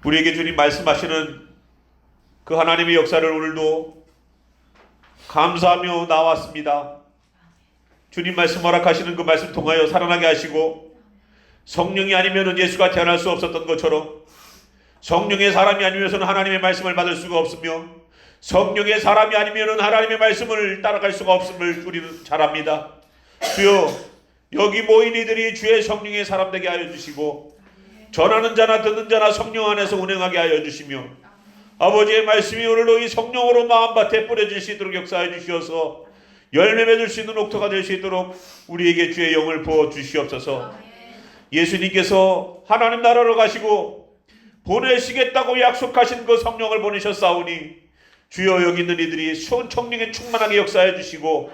우리에게 주님 말씀하시는 그 하나님의 역사를 오늘도 감사하며 나왔습니다. 주님 말씀 허락하시는 그 말씀 통하여 살아나게 하시고, 성령이 아니면 예수가 태어날 수 없었던 것처럼 성령의 사람이 아니면서는 하나님의 말씀을 받을 수가 없으며, 성령의 사람이 아니면 하나님의 말씀을 따라갈 수가 없음을 우리는 잘 압니다. 주여, 여기 모인 이들이 주의 성령의 사람 되게 하여 주시고, 전하는 자나 듣는 자나 성령 안에서 운행하게 하여 주시며, 아버지의 말씀이 오늘도 이 성령으로 마음밭에 뿌려질 수 있도록 역사해 주시어서 열매 맺을 수 있는 옥토가 될 수 있도록 우리에게 주의 영을 부어 주시옵소서. 예수님께서 하나님 나라로 가시고 보내시겠다고 약속하신 그 성령을 보내셨사오니, 주여 여기 있는 이들이 성령에 충만하게 역사해 주시고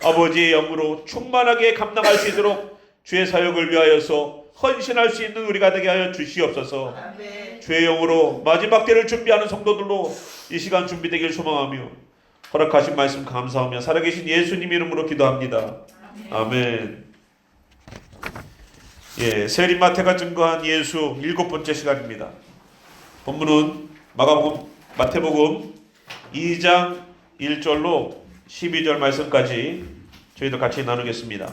아버지의 영으로 충만하게 감당할 수 있도록 주의 사역을 위하여서 헌신할 수 있는 우리가 되게 하여 주시옵소서. 아멘. 주의 영으로 마지막 때를 준비하는 성도들로 이 시간 준비되길 소망하며 허락하신 말씀 감사하며 살아계신 예수님 이름으로 기도합니다. 아멘. 예, 세리마태가 증거한 예수 7번째 시간입니다. 본문은 마태복음 2장 1절로 12절 말씀까지 저희도 같이 나누겠습니다.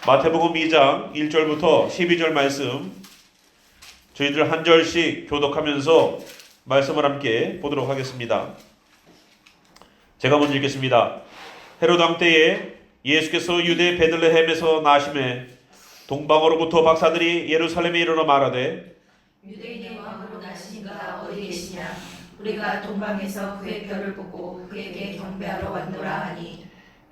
마태복음 2장 1절부터 12절 말씀 저희들 한 절씩 교독하면서 말씀을 함께 보도록 하겠습니다. 제가 먼저 읽겠습니다. 헤롯 왕 때에 예수께서 유대 베들레헴에서 나심에 동방으로부터 박사들이 예루살렘에 이르러 말하되, 유대인의 왕으로 나시니가 어디 계시냐? 우리가 동방에서 그의 별을 보고 그에게 경배하러 왔노라 하니,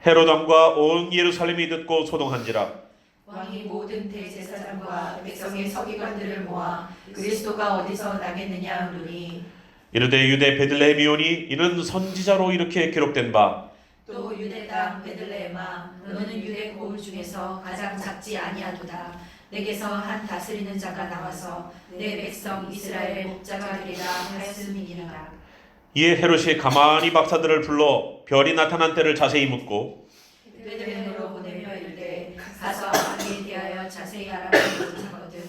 헤롯 왕과 온 예루살렘이 듣고 소동한지라. 왕이 모든 대제사장과 백성의 서기관들을 모아 그리스도가 어디서 나겠느냐 하노니, 이르되 유대 베들레헴이오니 이는 선지자로 이렇게 기록된 바, 또 유대 땅 베들레헴아, 너는 유대 고을 중에서 가장 작지 아니하도다. 내게서 한 다스리는 자가 나와서 내 백성 이스라엘의 목자가 되리라 하였음이니라. 이에 헤롯이 가만히 박사들을 불러 별이 나타난 때를 자세히 묻고 베들레헴으로 보내며 이르되, 가서 왕에 대하여 자세히 알아보지 못하거든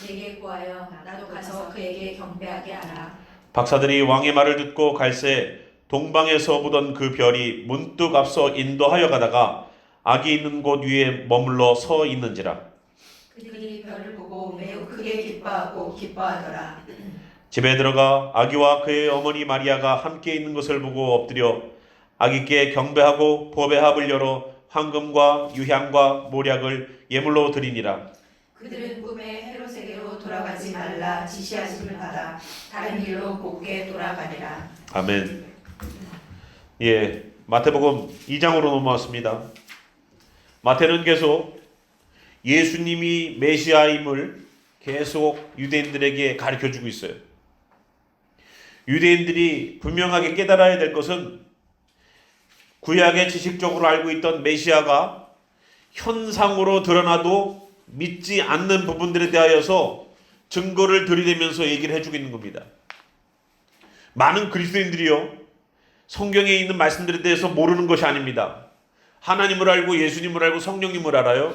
내게 구하여 나도 가서 그에게 경배하게 하라. 박사들이 왕의 말을 듣고 갈새 동방에서 보던 그 별이 문득 앞서 인도하여 가다가 악이 있는 곳 위에 머물러 서 있는지라. 그들이 별을 보고 매우 크게 기뻐하더라. 집에 들어가 아기와 그의 어머니 마리아가 함께 있는 것을 보고 엎드려 아기께 경배하고 법의 합을 열어 황금과 유향과 모략을 예물로 드리니라. 그들은 꿈에 헤롯에게로 돌아가지 말라 지시하심을 받아 다른 길로 곱게 돌아가니라. 아멘. 예, 마태복음 2장으로 넘어왔습니다. 마태는 계속 예수님이 메시아임을 계속 유대인들에게 가르쳐주고 있어요. 유대인들이 분명하게 깨달아야 될 것은 구약에 지식적으로 알고 있던 메시아가 현상으로 드러나도 믿지 않는 부분들에 대하여서 증거를 들이대면서 얘기를 해주고 있는 겁니다. 많은 그리스도인들이요, 성경에 있는 말씀들에 대해서 모르는 것이 아닙니다. 하나님을 알고 예수님을 알고 성령님을 알아요.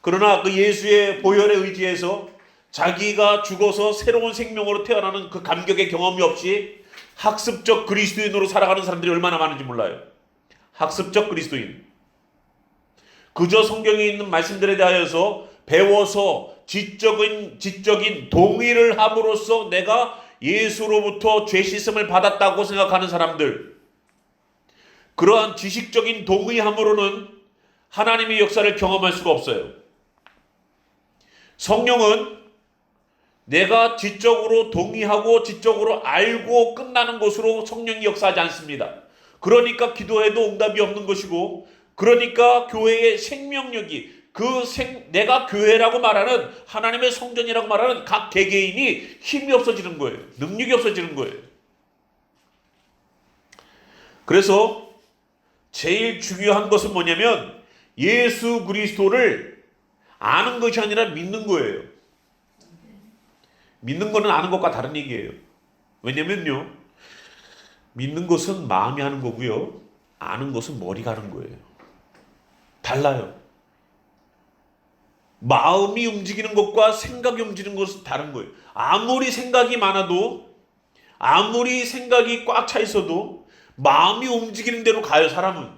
그러나 그 예수의 보혈에 의지해서 자기가 죽어서 새로운 생명으로 태어나는 그 감격의 경험이 없이 학습적 그리스도인으로 살아가는 사람들이 얼마나 많은지 몰라요. 학습적 그리스도인. 그저 성경에 있는 말씀들에 대하여서 배워서 지적인 동의를 함으로써 내가 예수로부터 죄 씻음을 받았다고 생각하는 사람들, 그러한 지식적인 동의함으로는 하나님의 역사를 경험할 수가 없어요. 성령은 내가 지적으로 동의하고 지적으로 알고 끝나는 것으로 성령이 역사하지 않습니다. 그러니까 기도해도 응답이 없는 것이고, 그러니까 교회의 생명력이 내가 교회라고 말하는 하나님의 성전이라고 말하는 각 개개인이 힘이 없어지는 거예요. 능력이 없어지는 거예요. 그래서 제일 중요한 것은 뭐냐면 예수 그리스도를 아는 것이 아니라 믿는 거예요. 믿는 거는 아는 것과 다른 얘기예요. 왜냐면요, 믿는 것은 마음이 하는 거고요, 아는 것은 머리가 하는 거예요. 달라요. 마음이 움직이는 것과 생각이 움직이는 것은 다른 거예요. 아무리 생각이 많아도, 아무리 생각이 꽉 차 있어도 마음이 움직이는 대로 가요. 사람은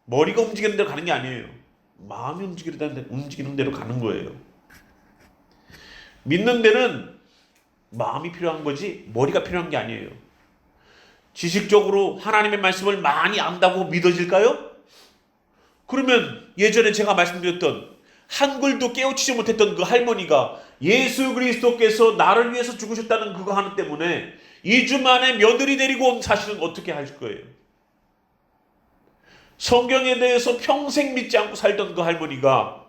머리가 움직이는 대로 가는 게 아니에요. 마음이 움직이는 대로 가는 거예요. 믿는 데는 마음이 필요한 거지 머리가 필요한 게 아니에요. 지식적으로 하나님의 말씀을 많이 안다고 믿어질까요? 그러면 예전에 제가 말씀드렸던 한글도 깨우치지 못했던 그 할머니가 예수 그리스도께서 나를 위해서 죽으셨다는 그거 하나 때문에 2주 만에 며느리 데리고 온 사실은 어떻게 하실 거예요? 성경에 대해서 평생 믿지 않고 살던 그 할머니가,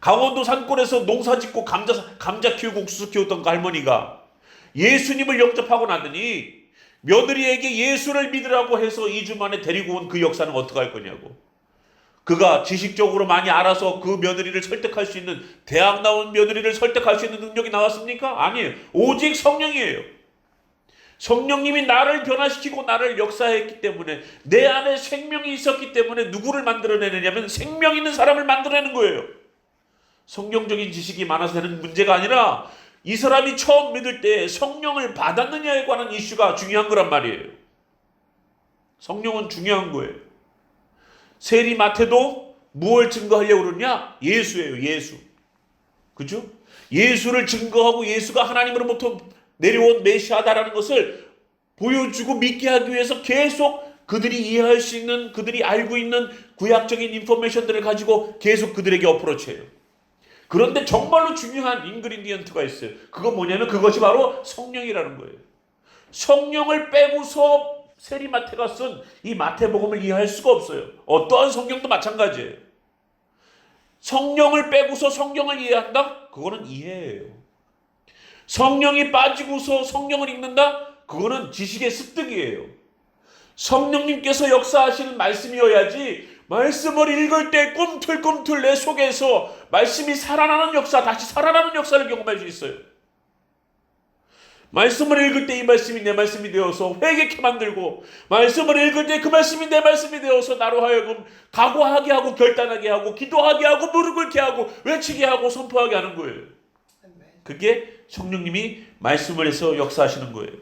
강원도 산골에서 농사 짓고 감자 키우고 옥수수 키웠던 그 할머니가 예수님을 영접하고 나더니 며느리에게 예수를 믿으라고 해서 2주 만에 데리고 온 그 역사는 어떻게 할 거냐고. 그가 지식적으로 많이 알아서 그 며느리를 설득할 수 있는, 대학 나온 며느리를 설득할 수 있는 능력이 나왔습니까? 아니에요. 오직 성령이에요. 성령님이 나를 변화시키고 나를 역사했기 때문에, 내 안에 생명이 있었기 때문에 누구를 만들어내느냐면 생명 있는 사람을 만들어내는 거예요. 성경적인 지식이 많아서 되는 문제가 아니라 이 사람이 처음 믿을 때 성령을 받았느냐에 관한 이슈가 중요한 거란 말이에요. 성령은 중요한 거예요. 세리 마태도 무엇을 증거하려고 그러냐? 예수예요. 예수. 그죠? 예수를 증거하고 예수가 하나님으로부터 내려온 메시아다라는 것을 보여주고 믿게 하기 위해서 계속 그들이 이해할 수 있는, 그들이 알고 있는 구약적인 인포메이션들을 가지고 계속 그들에게 어프로치해요. 그런데 정말로 중요한 인그리디언트가 있어요. 그건 뭐냐면 그것이 바로 성령이라는 거예요. 성령을 빼고서 세리마태가 쓴 이 마태복음을 이해할 수가 없어요. 어떠한 성경도 마찬가지예요. 성령을 빼고서 성경을 이해한다? 그거는 이해예요. 성령이 빠지고서 성경을 읽는다? 그거는 지식의 습득이에요. 성령님께서 역사하시는 말씀이어야지 말씀을 읽을 때 꿈틀꿈틀 내 속에서 말씀이 살아나는 역사, 다시 살아나는 역사를 경험할 수 있어요. 말씀을 읽을 때 이 말씀이 내 말씀이 되어서 회개케 만들고, 말씀을 읽을 때 그 말씀이 내 말씀이 되어서 나로 하여금 각오하게 하고 결단하게 하고 기도하게 하고 무릎 꿇게 하고 외치게 하고 선포하게 하는 거예요. 그게 성령님이 말씀을 해서 역사하시는 거예요.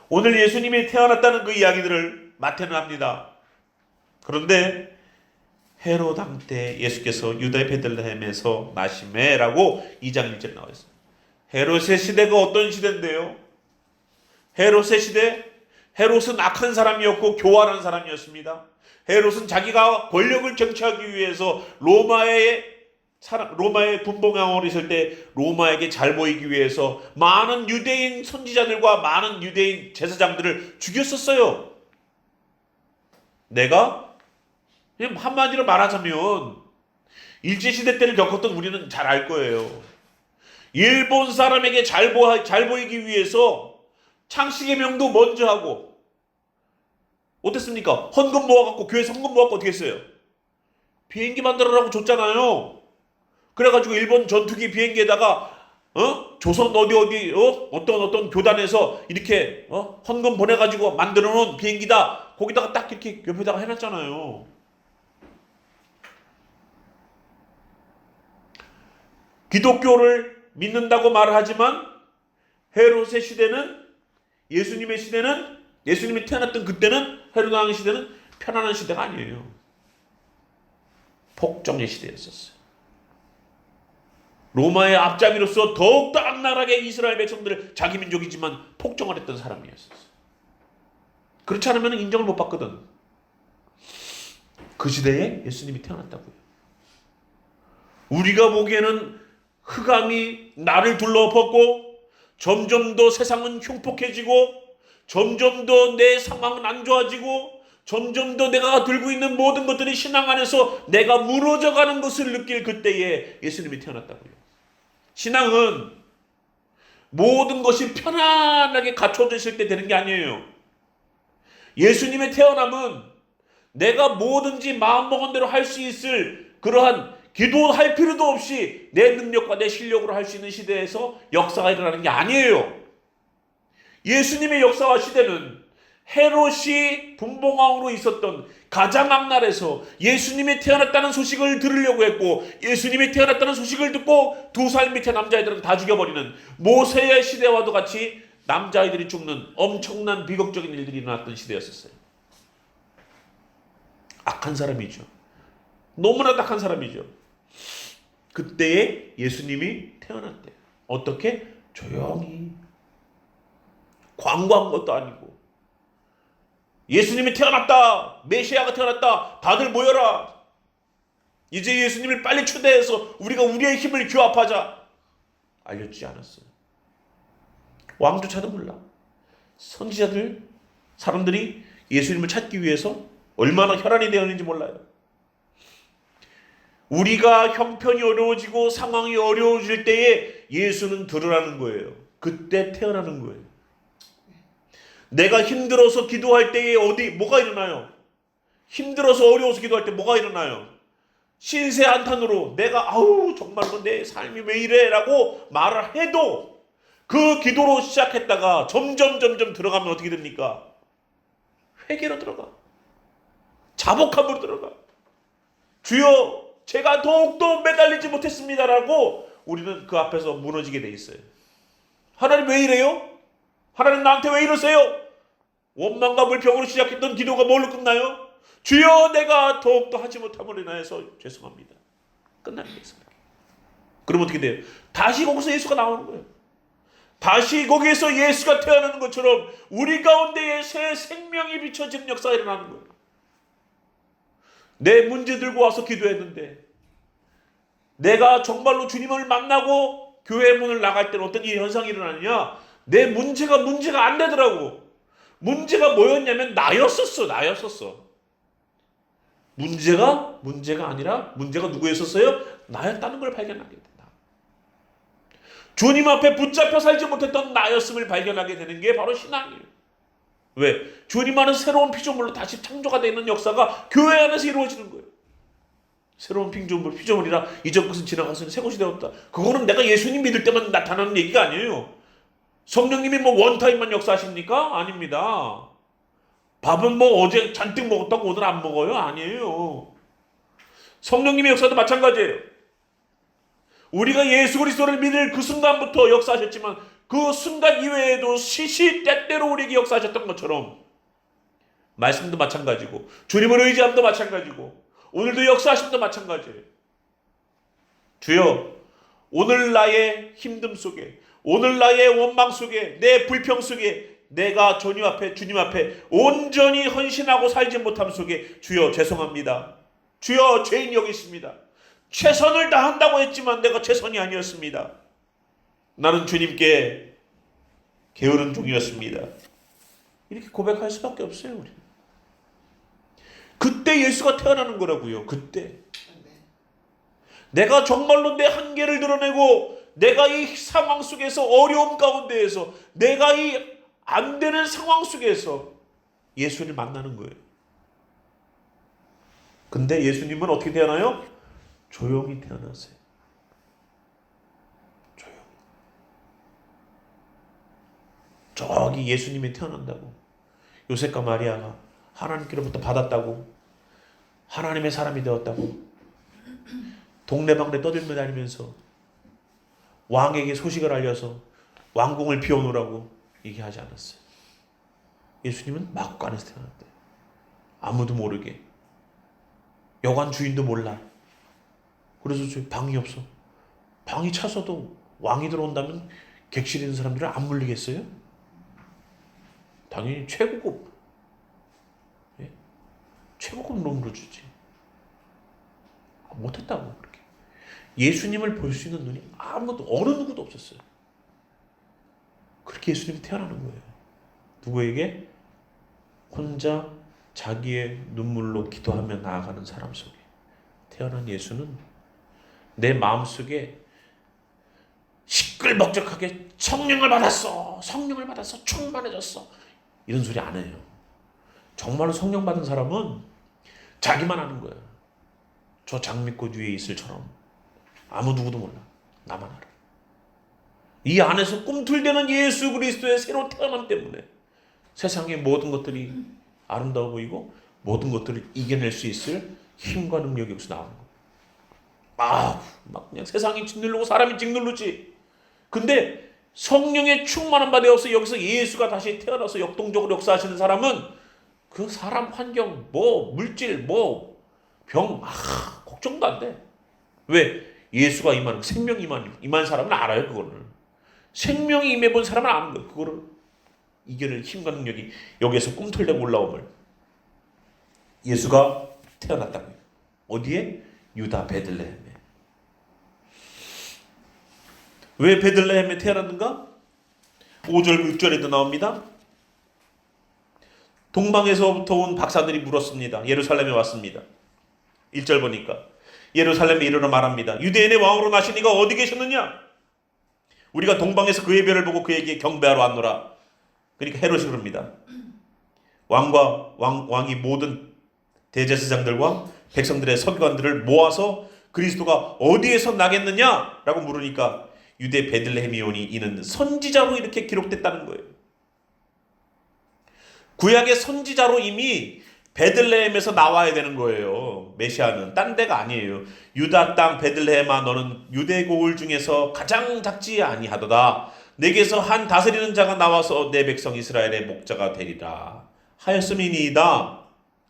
오늘 예수님이 태어났다는 그 이야기들을 마태는 합니다. 그런데 헤롯 왕 때 예수께서 유다의 베들레헴에서 나시매라고 2장 1절에 나와 있어요. 헤롯의 시대가 어떤 시대인데요? 헤롯의 시대, 헤롯은 악한 사람이었고 교활한 사람이었습니다. 헤롯은 자기가 권력을 쟁취하기 위해서 로마의 군봉왕으로 있을 때 로마에게 잘 보이기 위해서 많은 유대인 선지자들과 많은 유대인 제사장들을 죽였었어요. 내가 한마디로 말하자면 일제시대 때를 겪었던 우리는 잘 알 거예요. 일본 사람에게 잘 보이기 위해서 창씨의 명도 먼저 하고, 어땠습니까? 헌금 모아갖고, 교회에서 헌금 모아갖고 어떻게 했어요? 비행기 만들어라고 줬잖아요. 그래가지고 일본 전투기 비행기에다가 조선 어떤 교단에서 이렇게 헌금 보내가지고 만들어 놓은 비행기다, 거기다가 딱 이렇게 옆에다가 해놨잖아요. 기독교를 믿는다고 말을 하지만 헤롯의 시대는, 예수님의 시대는, 예수님이 태어났던 그때는, 헤롯 왕의 시대는 편안한 시대가 아니에요. 폭정의 시대였었어요. 로마의 앞잡이로서 더욱더 악랄하게 이스라엘 백성들을, 자기 민족이지만 폭정을 했던 사람이었어요. 그렇지 않으면 인정을 못 받거든. 그 시대에 예수님이 태어났다고요. 우리가 보기에는 흑암이 나를 둘러엎었고, 점점 더 세상은 흉폭해지고, 점점 더 내 상황은 안 좋아지고, 점점 더 내가 들고 있는 모든 것들이 신앙 안에서 내가 무너져가는 것을 느낄 그때에 예수님이 태어났다고요. 신앙은 모든 것이 편안하게 갖춰져 있을 때 되는 게 아니에요. 예수님의 태어남은 내가 뭐든지 마음먹은 대로 할 수 있을, 그러한 기도할 필요도 없이 내 능력과 내 실력으로 할 수 있는 시대에서 역사가 일어나는 게 아니에요. 예수님의 역사와 시대는 헤롯이 분봉왕으로 있었던 가장 앞날에서 예수님이 태어났다는 소식을 들으려고 했고, 예수님이 태어났다는 소식을 듣고 2살 밑에 남자아이들은 다 죽여버리는 모세의 시대와도 같이 남자아이들이 죽는 엄청난 비극적인 일들이 일어났던 시대였었어요. 악한 사람이죠. 너무나 악한 사람이죠. 그때에 예수님이 태어났대요. 어떻게? 조용히. 광고한 것도 아니고. 예수님이 태어났다. 메시아가 태어났다. 다들 모여라. 이제 예수님을 빨리 초대해서 우리가 우리의 힘을 규합하자. 알려주지 않았어요. 왕조차도 몰라. 선지자들, 사람들이 예수님을 찾기 위해서 얼마나 혈안이 되었는지 몰라요. 우리가 형편이 어려워지고 상황이 어려워질 때에 예수는 들으라는 거예요. 그때 태어나는 거예요. 내가 힘들어서 기도할 때에 뭐가 일어나요? 힘들어서 어려워서 기도할 때 뭐가 일어나요? 신세 한탄으로 내가 정말로 내 삶이 왜 이래? 라고 말을 해도 그 기도로 시작했다가 점점 들어가면 어떻게 됩니까? 회개로 들어가. 자복함으로 들어가. 주여, 제가 더욱더 매달리지 못했습니다라고 우리는 그 앞에서 무너지게 돼 있어요. 하나님 왜 이래요? 하나님 나한테 왜 이러세요? 원망과 불평으로 시작했던 기도가 뭘로 끝나요? 주여, 내가 더욱더 하지 못함으로 인하여서 죄송합니다. 끝나는 게 있어요. 그럼 어떻게 돼요? 다시 거기서 예수가 나오는 거예요. 다시 거기에서 예수가 태어나는 것처럼 우리 가운데에 새 생명이 비춰지는 역사가 일어나는 거예요. 내 문제 들고 와서 기도했는데 내가 정말로 주님을 만나고 교회 문을 나갈 때는 어떤 현상이 일어나느냐? 내 문제가 안 되더라고. 문제가 뭐였냐면 나였었어. 문제가 아니라 문제가 누구였었어요? 나였다는 걸 발견하게 된다. 주님 앞에 붙잡혀 살지 못했던 나였음을 발견하게 되는 게 바로 신앙이에요. 왜? 주님 안에 새로운 피조물로 다시 창조가 되는 역사가 교회 안에서 이루어지는 거예요. 새로운 피조물이라 이전 것은 지나가서 새 것이 되었다. 그거는 내가 예수님 믿을 때만 나타나는 얘기가 아니에요. 성령님이 원타임만 역사하십니까? 아닙니다. 밥은 어제 잔뜩 먹었다고 오늘 안 먹어요? 아니에요. 성령님의 역사도 마찬가지예요. 우리가 예수 그리스도를 믿을 그 순간부터 역사하셨지만 그 순간 이외에도 시시때때로 우리에게 역사하셨던 것처럼 말씀도 마찬가지고 주님을 의지함도 마찬가지고 오늘도 역사하심도 마찬가지예요. 주여, 오늘 나의 힘듦 속에, 오늘 나의 원망 속에, 내 불평 속에 내가 주님 앞에 온전히 헌신하고 살지 못함 속에 주여 죄송합니다. 주여 죄인 여기 있습니다. 최선을 다한다고 했지만 내가 최선이 아니었습니다. 나는 주님께 게으른 종이었습니다. 이렇게 고백할 수밖에 없어요. 우리. 그때 예수가 태어나는 거라고요. 그때. 내가 정말로 내 한계를 드러내고 내가 이 상황 속에서 어려움 가운데에서 내가 이 안 되는 상황 속에서 예수를 만나는 거예요. 근데 예수님은 어떻게 태어나요? 조용히 태어나세요. 조용히. 저기 예수님이 태어난다고 요셉과 마리아가 하나님께로부터 받았다고 하나님의 사람이 되었다고 동네방네 떠들며 다니면서 왕에게 소식을 알려서 왕궁을 비워놓으라고 얘기하지 않았어요. 예수님은 막관에서 태어났대요. 아무도 모르게. 여관 주인도 몰라. 그래서 방이 없어. 방이 차서도 왕이 들어온다면 객실에 있는 사람들은 안 물리겠어요? 당연히 최고급 룸으로 주지. 못했다고 그렇게. 예수님을 볼 수 있는 눈이 아무도 어느 누구도 없었어요. 그렇게 예수님이 태어나는 거예요. 누구에게? 혼자 자기의 눈물로 기도하며 나아가는 사람 속에 태어난 예수는 내 마음속에 시끌벅적하게 성령을 받았어 충만해졌어 이런 소리 안 해요. 정말로 성령 받은 사람은 자기만 아는 거예요. 저 장미꽃 위에 있을처럼 아무 누구도 몰라. 나만 알아. 이 안에서 꿈틀대는 예수 그리스도의 새로 태어남 때문에 세상의 모든 것들이 아름다워 보이고 모든 것들을 이겨낼 수 있을 힘과 능력이 여기서 나오는 거예요. 막 그냥 세상이 짓누르고 사람이 짓누르지. 근데 성령의 충만한 바 되어서 여기서 예수가 다시 태어나서 역동적으로 역사하시는 사람은 그 사람 환경, 물질, 병, 걱정도 안 돼. 왜? 예수가 임하는, 생명이 임한 사람은 알아요, 그거를. 생명이 임해본 사람은 아는 거예요. 그거를 이겨낼 힘과 능력이 여기에서 꿈틀대고 올라옴을 예수가 태어났다고요. 어디에? 유다 베들레헴에. 왜 베들레헴에 태어났는가? 5절 6절에도 나옵니다. 동방에서부터 온 박사들이 물었습니다. 예루살렘에 왔습니다. 1절 보니까 예루살렘에 이르러 말합니다. 유대인의 왕으로 나신 이가 어디 계셨느냐? 우리가 동방에서 그의 별을 보고 그에게 경배하러 왔노라. 그러니까 헤롯이 그럽니다. 왕이 모든 대제사장들과 백성들의 서기관들을 모아서 그리스도가 어디에서 나겠느냐? 라고 물으니까 유대 베들레헴이 오니 이는 선지자로 이렇게 기록됐다는 거예요. 구약의 선지자로 이미 베들레헴에서 나와야 되는 거예요. 메시아는 딴 데가 아니에요. 유다 땅 베들레헴아 너는 유대 고을 중에서 가장 작지 아니하도다. 내게서 한 다스리는 자가 나와서 내 백성 이스라엘의 목자가 되리라 하였음이니이다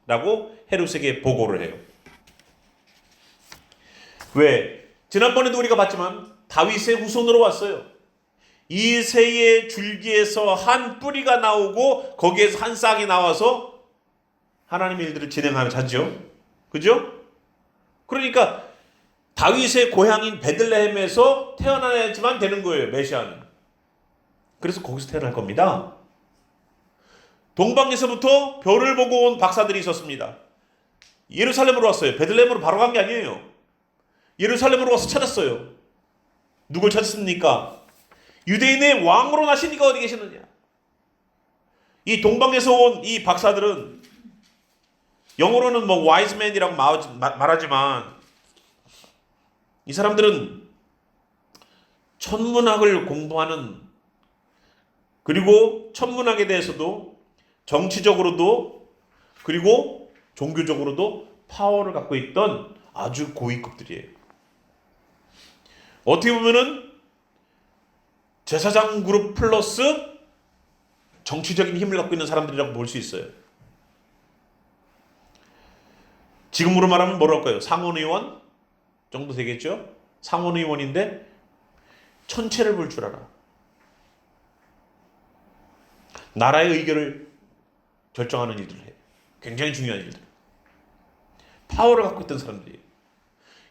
라고 헤롯에게 보고를 해요. 왜? 지난번에도 우리가 봤지만 다윗의 후손으로 왔어요. 이새의 줄기에서 한 뿌리가 나오고 거기에서 한 싹이 나와서 하나님의 일들을 진행하는 자죠. 그죠? 그러니까 다윗의 고향인 베들레헴에서 태어나야지만 되는 거예요. 메시아는. 그래서 거기서 태어날 겁니다. 동방에서부터 별을 보고 온 박사들이 있었습니다. 예루살렘으로 왔어요. 베들레헴으로 바로 간 게 아니에요. 예루살렘으로 와서 찾았어요. 누굴 찾았습니까? 유대인의 왕으로 나신 이가 어디 계시느냐? 이 동방에서 온 이 박사들은 영어로는 와이즈맨이라고 말하지만 이 사람들은 천문학을 공부하는, 그리고 천문학에 대해서도 정치적으로도 그리고 종교적으로도 파워를 갖고 있던 아주 고위급들이에요. 어떻게 보면은 제사장 그룹 플러스 정치적인 힘을 갖고 있는 사람들이라고 볼 수 있어요. 지금으로 말하면 뭐랄까요? 상원의원 정도 되겠죠? 상원의원인데 천체를 볼 줄 알아. 나라의 의결을 결정하는 일들을 해요. 굉장히 중요한 일들. 파워를 갖고 있던 사람들이에요.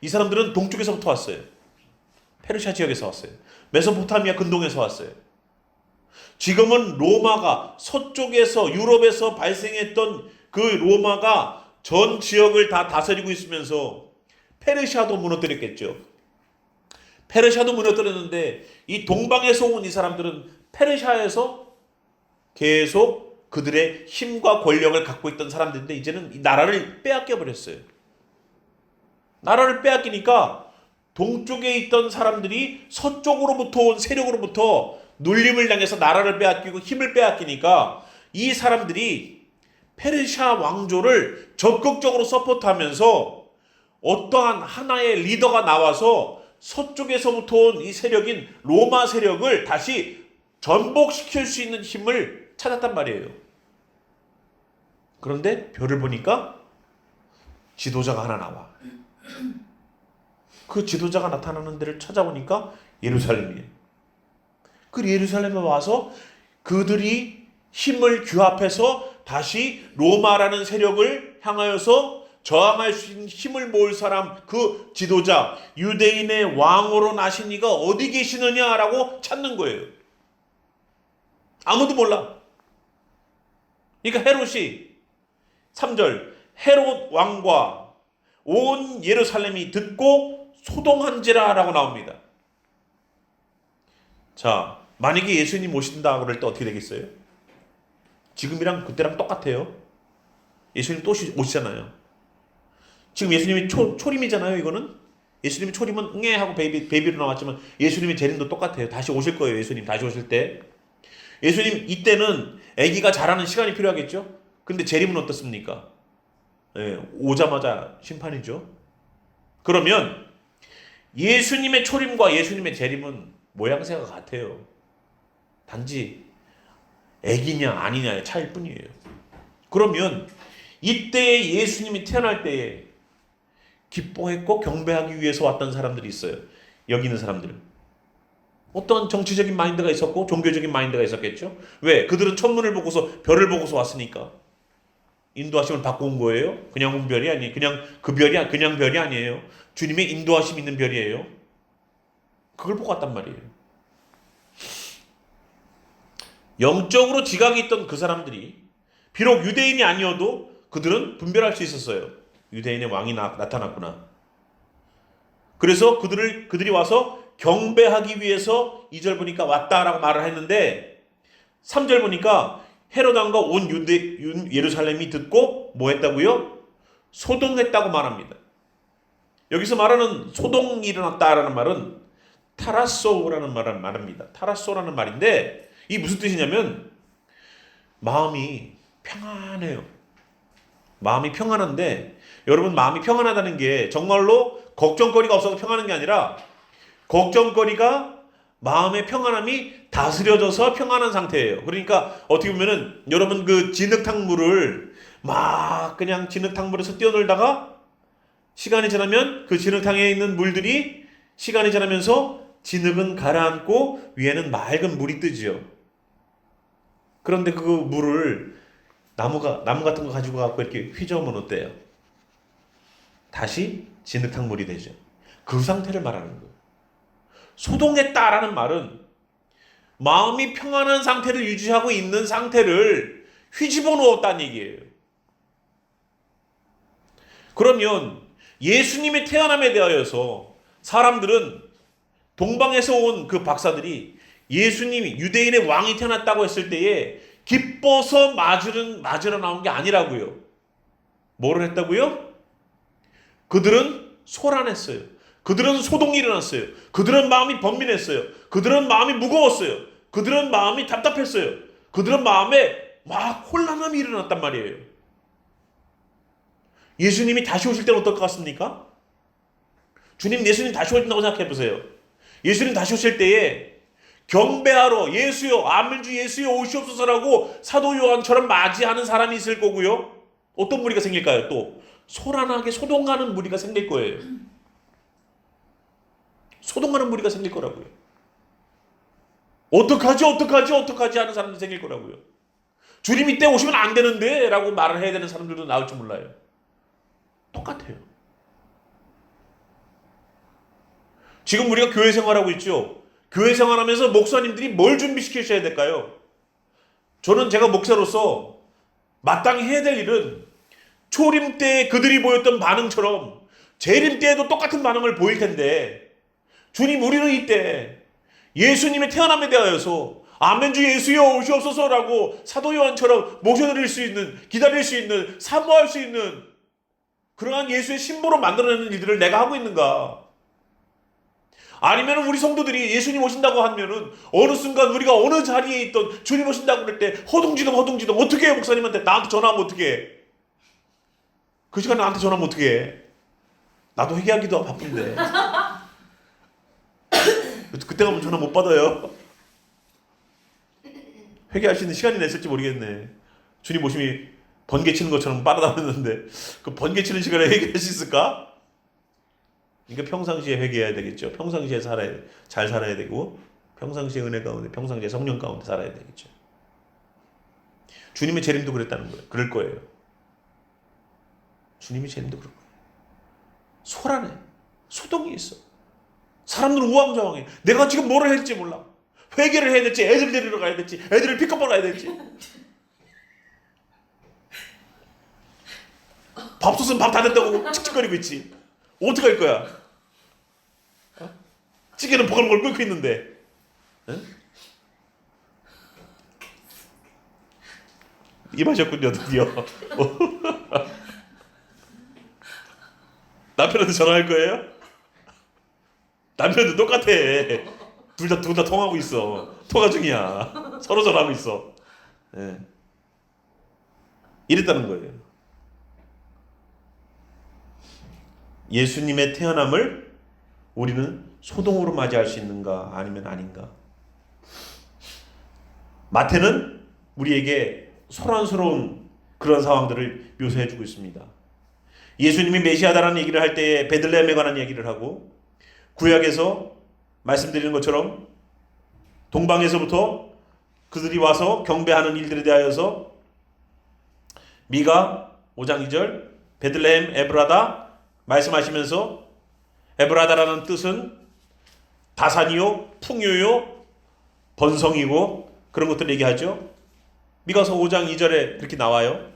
이 사람들은 동쪽에서부터 왔어요. 페르시아 지역에서 왔어요. 메소포타미아 근동에서 왔어요. 지금은 로마가 서쪽에서 유럽에서 발생했던 그 로마가 전 지역을 다 다스리고 있으면서 페르시아도 무너뜨렸겠죠. 페르시아도 무너뜨렸는데 이 동방에서 온 이 사람들은 페르시아에서 계속 그들의 힘과 권력을 갖고 있던 사람들인데 이제는 이 나라를 빼앗겨 버렸어요. 나라를 빼앗기니까 동쪽에 있던 사람들이 서쪽으로부터 온 세력으로부터 눌림을 당해서 나라를 빼앗기고 힘을 빼앗기니까 이 사람들이 페르시아 왕조를 적극적으로 서포트하면서 어떠한 하나의 리더가 나와서 서쪽에서부터 온 이 세력인 로마 세력을 다시 전복시킬 수 있는 힘을 찾았단 말이에요. 그런데 별을 보니까 지도자가 하나 나와. 그 지도자가 나타나는 데를 찾아보니까 예루살렘이에요. 그 예루살렘에 와서 그들이 힘을 규합해서 다시 로마라는 세력을 향하여서 저항할 수 있는 힘을 모을 사람, 그 지도자, 유대인의 왕으로 나신 이가 어디 계시느냐라고 찾는 거예요. 아무도 몰라. 그러니까 헤롯이 3절 헤롯 왕과 온 예루살렘이 듣고 소동한지라 라고 나옵니다. 자, 만약에 예수님 오신다 그럴 때 어떻게 되겠어요? 지금이랑 그때랑 똑같아요. 예수님 또 오시잖아요. 지금 예수님이 초림이잖아요. 이거는 예수님이 초림은 응애 하고 베이비로 나왔지만 예수님의 재림도 똑같아요. 다시 오실 거예요. 예수님 다시 오실 때 예수님 이때는 아기가 자라는 시간이 필요하겠죠. 근데 재림은 어떻습니까? 예, 오자마자 심판이죠. 그러면 예수님의 초림과 예수님의 재림은 모양새가 같아요. 단지 아기냐 아니냐의 차이일 뿐이에요. 그러면 이때 예수님이 태어날 때에 기뻐했고 경배하기 위해서 왔던 사람들이 있어요. 여기 있는 사람들은 어떤 정치적인 마인드가 있었고 종교적인 마인드가 있었겠죠. 왜? 그들은 천문을 보고서 별을 보고서 왔으니까. 인도하심을 받고 온 거예요. 그냥 온 별이 아니에요. 그냥 별이 아니에요. 주님의 인도하심 있는 별이에요. 그걸 보고 왔단 말이에요. 영적으로 지각이 있던 그 사람들이 비록 유대인이 아니어도 그들은 분별할 수 있었어요. 유대인의 왕이 나타났구나. 그래서 그들이 와서 경배하기 위해서 2절 보니까 왔다라고 말을 했는데 3절 보니까 헤로당과 온 예루살렘이 듣고 뭐 했다고요? 소동했다고 말합니다. 여기서 말하는 소동이 일어났다라는 말은 타라소라는 말을 말합니다. 타라소라는 말인데 이 무슨 뜻이냐면 마음이 평안해요. 마음이 평안한데 여러분 마음이 평안하다는 게 정말로 걱정거리가 없어서 평안한 게 아니라 걱정거리가 마음의 평안함이 다스려져서 평안한 상태예요. 그러니까 어떻게 보면은 여러분 그 진흙탕물을 막 그냥 진흙탕물에서 뛰어놀다가 시간이 지나면 그 진흙탕에 있는 물들이 시간이 지나면서 진흙은 가라앉고 위에는 맑은 물이 뜨지요. 그런데 그 물을 나무 같은 거 가지고 갖고 이렇게 휘저으면 어때요? 다시 진흙탕물이 되죠. 그 상태를 말하는 거예요. 소동했다라는 말은 마음이 평안한 상태를 유지하고 있는 상태를 휘집어 놓았다는 얘기예요. 그러면 예수님의 태어남에 대하여서 사람들은 동방에서 온 그 박사들이 예수님이 유대인의 왕이 태어났다고 했을 때에 기뻐서 맞으러 나온 게 아니라고요. 뭐를 했다고요? 그들은 소란했어요. 그들은 소동이 일어났어요. 그들은 마음이 번민했어요. 그들은 마음이 무거웠어요. 그들은 마음이 답답했어요. 그들은 마음에 막 혼란함이 일어났단 말이에요. 예수님이 다시 오실 때는 어떨 것 같습니까? 예수님 다시 오신다고 생각해 보세요. 예수님 다시 오실 때에 경배하러 예수여 아멘주 예수여 오시옵소서라고 사도 요한처럼 맞이하는 사람이 있을 거고요. 어떤 무리가 생길까요? 또 소란하게 소동하는 무리가 생길 거예요. 소동하는 무리가 생길 거라고요. 어떡하지 하는 사람도 생길 거라고요. 주님 이때 오시면 안 되는데 라고 말을 해야 되는 사람들도 나올지 몰라요. 똑같아요. 지금 우리가 교회 생활하고 있죠. 교회 생활하면서 목사님들이 뭘 준비시키셔야 될까요? 저는 제가 목사로서 마땅히 해야 될 일은 초림 때 그들이 보였던 반응처럼 재림 때에도 똑같은 반응을 보일 텐데 주님 우리는 이때 예수님의 태어남에 대하여서 아멘주 예수여 오시옵소서라고 사도 요한처럼 모셔드릴 수 있는 기다릴 수 있는 사모할 수 있는 그러한 예수의 신부로 만들어내는 일들을 내가 하고 있는가? 아니면 우리 성도들이 예수님 오신다고 하면은 어느 순간 우리가 어느 자리에 있던 주님 오신다고 그럴 때 허둥지둥 어떻게 해요? 목사님한테 나한테 전화하면 어떻게 해? 그 시간에 나한테 전화하면 어떻게 해? 나도 회개하기도 바쁜데 그때 가면 전화 못 받아요. 회개할 수 있는 시간이 있을지 모르겠네. 주님 오심이 번개 치는 것처럼 빠르다는데 그 번개 치는 시간에 회개할 수 있을까? 그러니까 평상시에 회개해야 되겠죠. 평상시에 잘 살아야 되고 평상시에 은혜 가운데 평상시에 성령 가운데 살아야 되겠죠. 주님의 재림도 그랬다는 거예요. 그럴 거예요. 주님의 재림도 그럴 거예요. 소란해. 소동이 있어. 사람들은 우왕좌왕해. 내가 지금 뭐를 해야 될지 몰라. 회개를 해야 될지 애들 데리러 가야 될지 애들을 픽업하러 가야 될지 밥솥은 밥 다 됐다고 칙칙거리고 있지. 어떻게 할 거야? 찌개는 버글버글 끓고 있는데 응? 임하셨군요 드디어. 남편한테 전화할 거예요? 남편도 똑같아. 둘 다 통하고 있어. 통화 중이야. 서로 전하고 있어. 예. 이랬다는 거예요. 예수님의 태어남을 우리는 소동으로 맞이할 수 있는가 아니면 아닌가. 마태는 우리에게 소란스러운 그런 상황들을 묘사해주고 있습니다. 예수님이 메시아다라는 얘기를 할 때에 베들레헴에 관한 얘기를 하고, 구약에서 말씀드리는 것처럼 동방에서부터 그들이 와서 경배하는 일들에 대하여서 미가 5장 2절 베들레헴 에브라다 말씀하시면서, 에브라다라는 뜻은 다산이요, 풍요요, 번성이고 그런 것들을 얘기하죠. 미가서 5장 2절에 그렇게 나와요.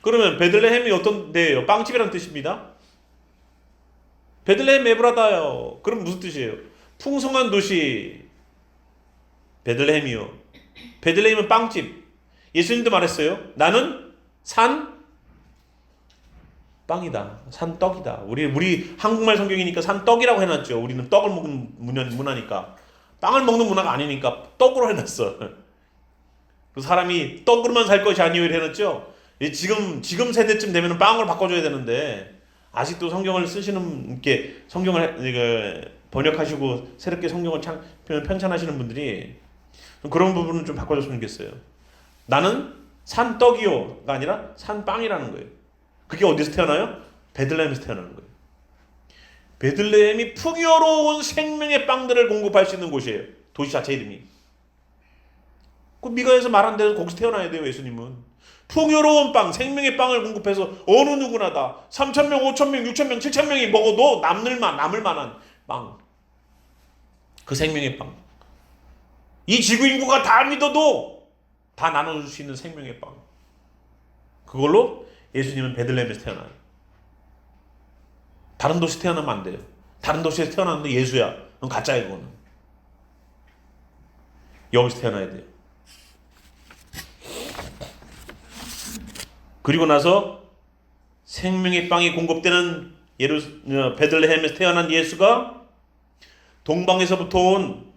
그러면 베들레헴이 어떤 데예요? 빵집이라는 뜻입니다. 베들레헴 에브라다요. 그럼 무슨 뜻이에요? 풍성한 도시 베들레헴이요. 베들레헴은 빵집. 예수님도 말했어요. 나는 산 빵이다. 산 떡이다. 우리 한국말 성경이니까 산 떡이라고 해놨죠. 우리는 떡을 먹는 문화니까. 빵을 먹는 문화가 아니니까 떡으로 해놨어. 그 사람이 떡으로만 살 것이 아니요 이렇게 해놨죠. 지금 세대쯤 되면 빵을 바꿔줘야 되는데, 아직도 성경을 쓰시는, 이렇게 성경을 번역하시고 새롭게 성경을 편찬하시는 분들이 그런 부분은 좀 바꿔줬으면 좋겠어요. 나는 산떡이요가 아니라 산빵이라는 거예요. 그게 어디서 태어나요? 베들레헴에서 태어나는 거예요. 베들레헴이 풍요로운 생명의 빵들을 공급할 수 있는 곳이에요. 도시 자체 이름이. 그 미가에서 말한 대로 거기서 태어나야 돼요. 예수님은 풍요로운 빵, 생명의 빵을 공급해서 어느 누구나 다 3,000명, 5,000명, 6,000명, 7,000명이 먹어도 남을 만한 빵. 그 생명의 빵. 이 지구 인구가 다 믿어도 다 나눠줄 수 있는 생명의 빵. 그걸로 예수님은 베들레헴에서 태어나요. 다른 도시 태어나면 안 돼요. 다른 도시에서 태어났는데 예수야. 그건 가짜예요. 그거는. 여기서 태어나야 돼요. 그리고 나서 생명의 빵이 공급되는 베들레헴에서 태어난 예수가 동방에서부터 온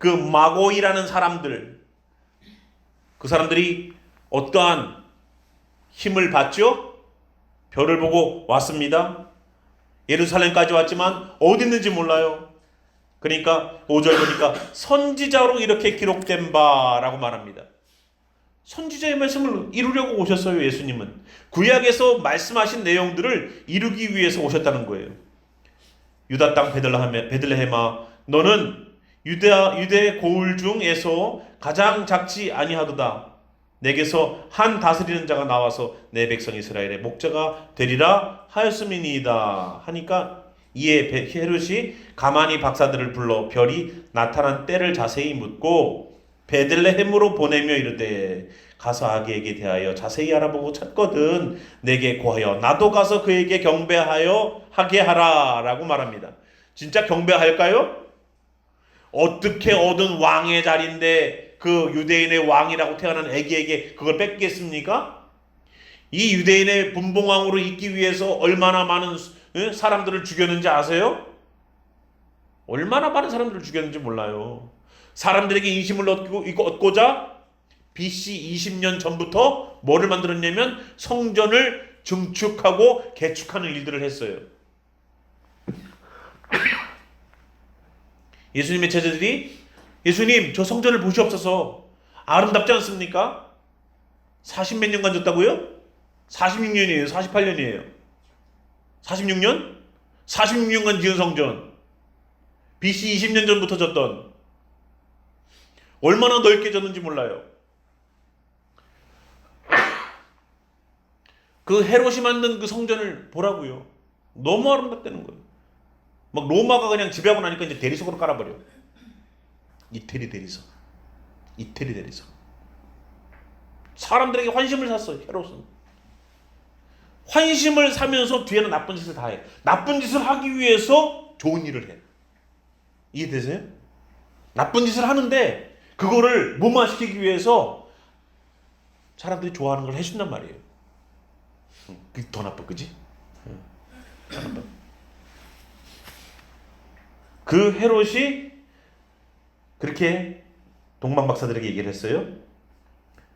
그 마고이라는 사람들, 그 사람들이 어떠한 힘을 받죠? 별을 보고 왔습니다. 예루살렘까지 왔지만 어디 있는지 몰라요. 그러니까 5절 보니까 선지자로 이렇게 기록된 바라고 말합니다. 선지자의 말씀을 이루려고 오셨어요. 예수님은 구약에서 말씀하신 내용들을 이루기 위해서 오셨다는 거예요. 유다 땅 베들레헴아, 너는 유대 고을 중에서 가장 작지 아니하도다. 내게서 한 다스리는 자가 나와서 내 백성 이스라엘의 목자가 되리라 하였음이니이다. 하니까 이에 헤롯이 가만히 박사들을 불러 별이 나타난 때를 자세히 묻고 베들레헴으로 보내며 이르되, 가서 아기에게 대하여 자세히 알아보고 찾거든 내게 고하여 나도 가서 그에게 경배하여 하게 하라 라고 말합니다. 진짜 경배할까요? 어떻게 얻은 왕의 자리인데 그 유대인의 왕이라고 태어난 아기에게 그걸 뺏겠습니까? 이 유대인의 분봉왕으로 있기 위해서 얼마나 많은 사람들을 죽였는지 아세요? 얼마나 많은 사람들을 죽였는지 몰라요. 사람들에게 인심을 얻고자 BC 20년 전부터 뭐를 만들었냐면 성전을 증축하고 개축하는 일들을 했어요. 예수님의 제자들이, 예수님 저 성전을 보시옵소서, 아름답지 않습니까? 40몇 년간 졌다고요? 46년이에요. 48년이에요. 46년? 46년간 지은 성전, BC 20년 전부터 졌던, 얼마나 넓게 졌는지 몰라요. 그 헤롯이 만든 그 성전을 보라고요. 너무 아름답다는 거예요. 막 로마가 그냥 지배하고 나니까 이제 대리석으로 깔아버려. 이태리 대리석. 사람들에게 환심을 샀어. 헤롯은 환심을 사면서 뒤에는 나쁜 짓을 다 해. 나쁜 짓을 하기 위해서 좋은 일을 해. 이해되세요? 나쁜 짓을 하는데 그거를 무마시키기 위해서 사람들이 좋아하는 걸 해준단 말이에요. 그게 더 나빠, 그지? 더 나빠. 그 헤롯이 그렇게 동방 박사들에게 얘기를 했어요.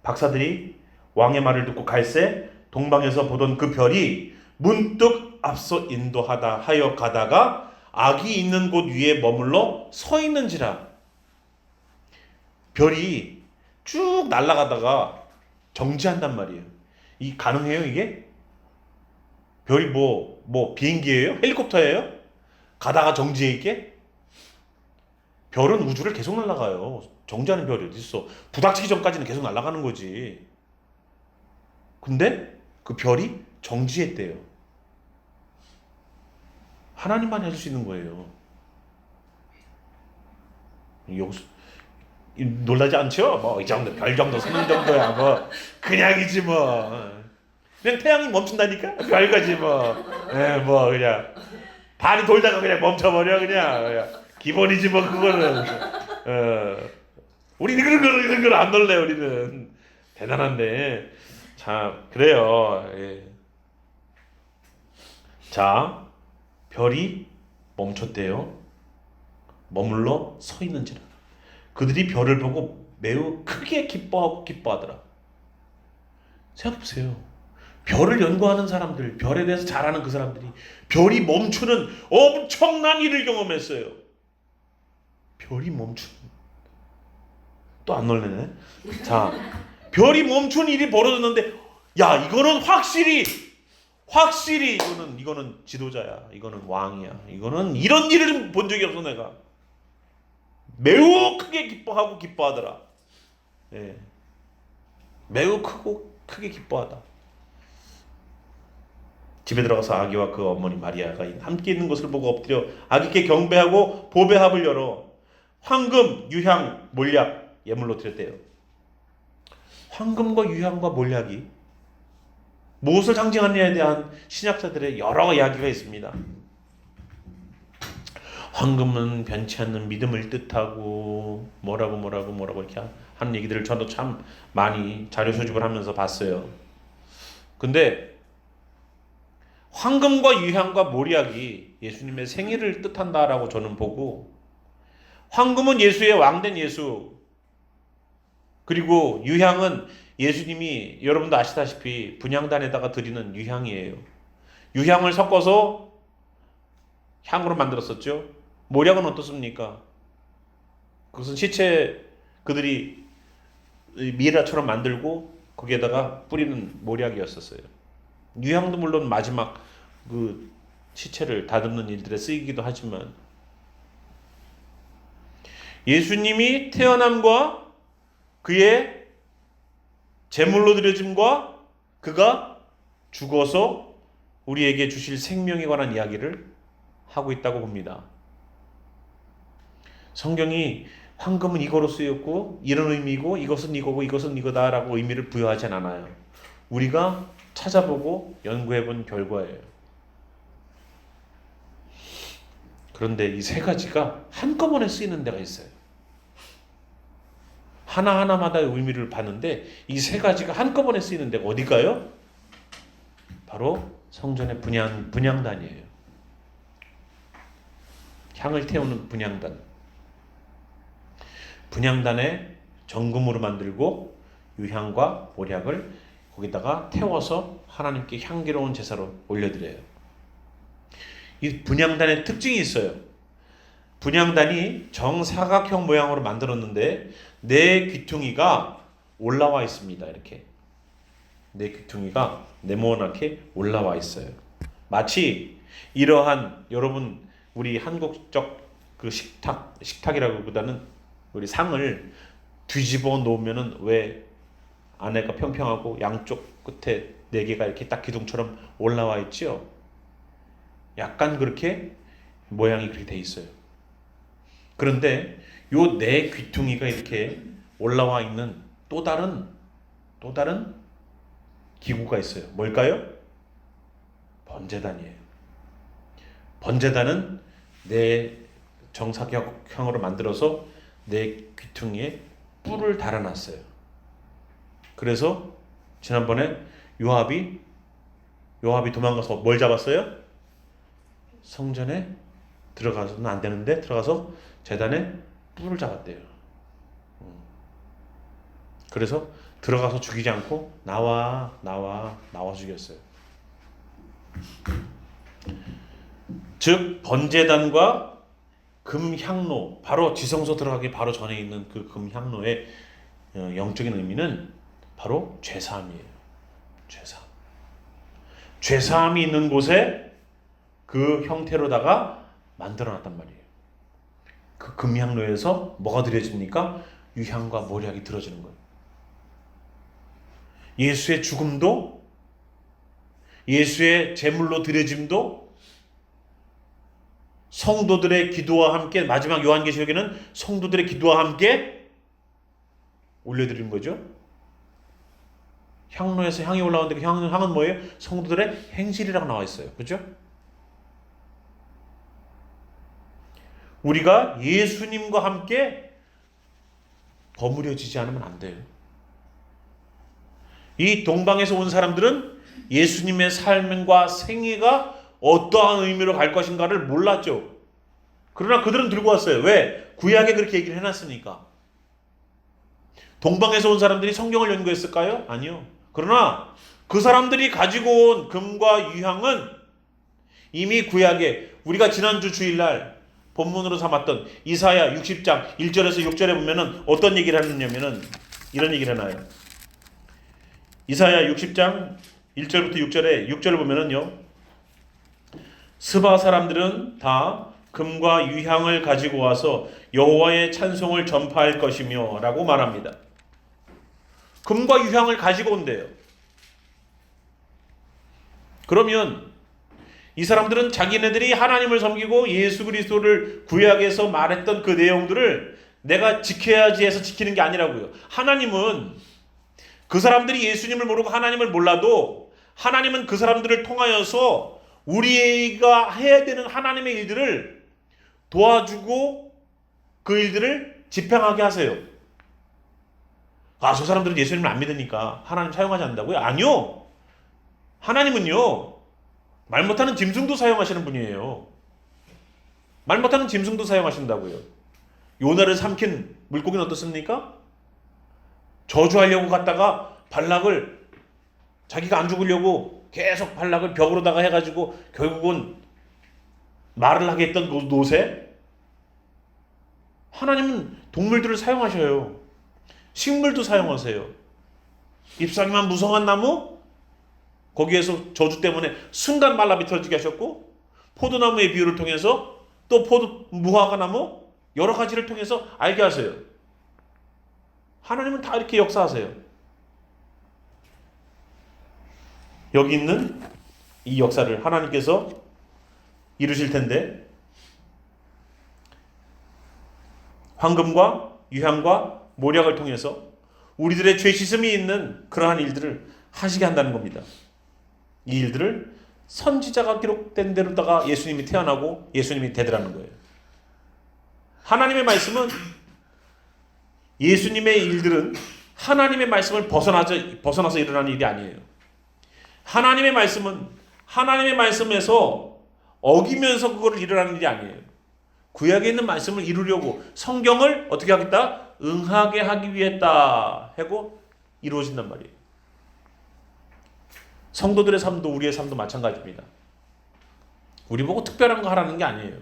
박사들이 왕의 말을 듣고 갈새 동방에서 보던 그 별이 문득 앞서 인도하다 하여 가다가 악이 있는 곳 위에 머물러 서 있는지라. 별이 쭉 날아가다가 정지한단 말이에요. 이 가능해요 이게? 별이 뭐 비행기예요? 헬리콥터예요? 가다가 정지해 있게? 별은 우주를 계속 날아가요. 정지하는 별이 어디 있어? 부닥치기 전까지는 계속 날아가는 거지. 근데 그 별이 정지했대요. 하나님만이 해줄 수 있는 거예요. 여기서 놀라지 않죠? 뭐 이 정도 별 정도 서는 정도야 뭐 그냥이지 뭐. 그냥 태양이 멈춘다니까 별거지 뭐. 뭐 그냥 반이 돌다가 그냥 멈춰버려 그냥 기본이지 뭐 그거는. 우리는 그런 걸 안 놀래. 우리는 대단한데. 자 그래요. 예. 자 별이 멈췄대요. 머물러 서 있는지라. 그들이 별을 보고 매우 크게 기뻐하더라. 생각해보세요. 별을 연구하는 사람들, 별에 대해서 잘 아는 그 사람들이 별이 멈추는 엄청난 일을 경험했어요. 별이 멈추는. 또 안 놀래네. 자, 별이 멈춘 일이 벌어졌는데, 야, 이거는 확실히 이거는 지도자야. 이거는 왕이야. 이거는 이런 일을 본 적이 없어 내가. 매우 크게 기뻐하더라. 예. 매우 크게 기뻐하다. 집에 들어가서 아기와 그 어머니 마리아가 함께 있는 것을 보고 엎드려 아기께 경배하고 보배합을 열어 황금, 유향, 몰약 예물로 드렸대요. 황금과 유향과 몰약이 무엇을 상징하느냐에 대한 신약사들의 여러 이야기가 있습니다. 황금은 변치 않는 믿음을 뜻하고 뭐라고 이렇게 하는 얘기들을 저도 참 많이 자료 수집을 하면서 봤어요. 근데 황금과 유향과 몰약이 예수님의 생일을 뜻한다라고 저는 보고, 황금은 예수의 왕된 예수, 그리고 유향은 예수님이 여러분도 아시다시피 분향단에다가 드리는 유향이에요. 유향을 섞어서 향으로 만들었었죠. 몰약은 어떻습니까? 그것은 시체 그들이 미라처럼 만들고 거기에다가 뿌리는 몰약이었었어요. 유향도 물론 마지막 그 시체를 다듬는 일들에 쓰이기도 하지만, 예수님이 태어남과 그의 제물로 드려짐과 그가 죽어서 우리에게 주실 생명에 관한 이야기를 하고 있다고 봅니다. 성경이 황금은 이거로 쓰였고 이런 의미고 이것은 이거고 이것은 이거다라고 의미를 부여하진 않아요. 우리가 찾아보고 연구해본 결과예요. 그런데 이 세 가지가 한꺼번에 쓰이는 데가 있어요. 하나하나마다 의미를 봤는데 이 세 가지가 한꺼번에 쓰이는 데가 어디가요? 바로 성전의 분향단이에요. 향을 태우는 분향단. 분향단에 정금으로 만들고 유향과 몰약을 거기다가 태워서 하나님께 향기로운 제사로 올려드려요. 이 분향단의 특징이 있어요. 분향단이 정사각형 모양으로 만들었는데 네 귀퉁이가 올라와 있습니다. 이렇게 네 귀퉁이가 네모나게 올라와 있어요. 마치 이러한, 여러분 우리 한국적 그 식탁이라기보다는 우리 상을 뒤집어 놓으면은 왜 안에가 평평하고 양쪽 끝에 네 개가 이렇게 딱 기둥처럼 올라와 있죠. 약간 그렇게 모양이 그렇게 돼 있어요. 그런데 요 네 귀퉁이가 이렇게 올라와 있는 또 다른 기구가 있어요. 뭘까요? 번제단이에요. 번제단은 네 정사각형으로 만들어서 네 귀퉁이에 뿔을 달아놨어요. 그래서 지난번에 요압이 도망가서 뭘 잡았어요? 성전에 들어가서는 안 되는데 들어가서 제단에 뿔을 잡았대요. 그래서 들어가서 죽이지 않고 나와 죽였어요. 즉 번제단과 금향로, 바로 지성소 들어가기 바로 전에 있는 그 금향로의 영적인 의미는 바로 죄사함이에요. 죄사함이 있는 곳에 그 형태로다가 만들어놨단 말이에요. 그 금향로에서 뭐가 드려집니까? 유향과 모략이 들어지는 거예요. 예수의 죽음도, 예수의 제물로 드려짐도, 성도들의 기도와 함께, 마지막 요한계시록에는 성도들의 기도와 함께 올려드리는 거죠. 향로에서 향이 올라오는데 그 향은 뭐예요? 성도들의 행실이라고 나와 있어요. 그렇죠? 우리가 예수님과 함께 버무려지지 않으면 안 돼요. 이 동방에서 온 사람들은 예수님의 삶과 생애가 어떠한 의미로 갈 것인가를 몰랐죠. 그러나 그들은 들고 왔어요. 왜? 구약에 그렇게 얘기를 해놨으니까. 동방에서 온 사람들이 성경을 연구했을까요? 아니요. 그러나 그 사람들이 가지고 온 금과 유향은 이미 구약에, 우리가 지난주 주일날 본문으로 삼았던 이사야 60장 1절에서 6절에 보면은 어떤 얘기를 하느냐면은 이런 얘기를 해놔요. 이사야 60장 1절부터 6절을 보면은요, 스바 사람들은 다 금과 유향을 가지고 와서 여호와의 찬송을 전파할 것이며 라고 말합니다. 금과 유향을 가지고 온대요. 그러면 이 사람들은 자기네들이 하나님을 섬기고 예수 그리스도를 구약에서 말했던 그 내용들을 내가 지켜야지 해서 지키는 게 아니라고요. 하나님은 그 사람들이 예수님을 모르고 하나님을 몰라도 하나님은 그 사람들을 통하여서 우리가 해야 되는 하나님의 일들을 도와주고 그 일들을 집행하게 하세요. 아, 저 사람들은 예수님을 안 믿으니까 하나님 사용하지 않는다고요? 아니요. 하나님은요, 말 못하는 짐승도 사용하시는 분이에요. 말 못하는 짐승도 사용하신다고요. 요나를 삼킨 물고기는 어떻습니까? 저주하려고 갔다가 발락을, 자기가 안 죽으려고 계속 발락을 벽으로다가 해가지고 결국은 말을 하게 했던 그 노새. 하나님은 동물들을 사용하셔요. 식물도 사용하세요. 잎사귀만 무성한 나무, 거기에서 저주 때문에 순간 말라 비틀어지게 하셨고, 포도나무의 비유를 통해서 또 무화과 나무 여러 가지를 통해서 알게 하세요. 하나님은 다 이렇게 역사하세요. 여기 있는 이 역사를 하나님께서 이루실 텐데, 황금과 유향과 모략을 통해서 우리들의 죄 씻음이 있는 그러한 일들을 하시게 한다는 겁니다. 이 일들을 선지자가 기록된 대로다가 예수님이 태어나고 예수님이 되더라는 거예요. 하나님의 말씀은, 예수님의 일들은 하나님의 말씀을 벗어나서 일어나는 일이 아니에요. 하나님의 말씀은 하나님의 말씀에서 어기면서 그거를 일어나는 일이 아니에요. 구약에 있는 말씀을 이루려고 성경을 어떻게 하겠다? 응하게 하기 위했다 하고 이루어진단 말이에요. 성도들의 삶도 우리의 삶도 마찬가지입니다. 우리 보고 특별한 거 하라는 게 아니에요.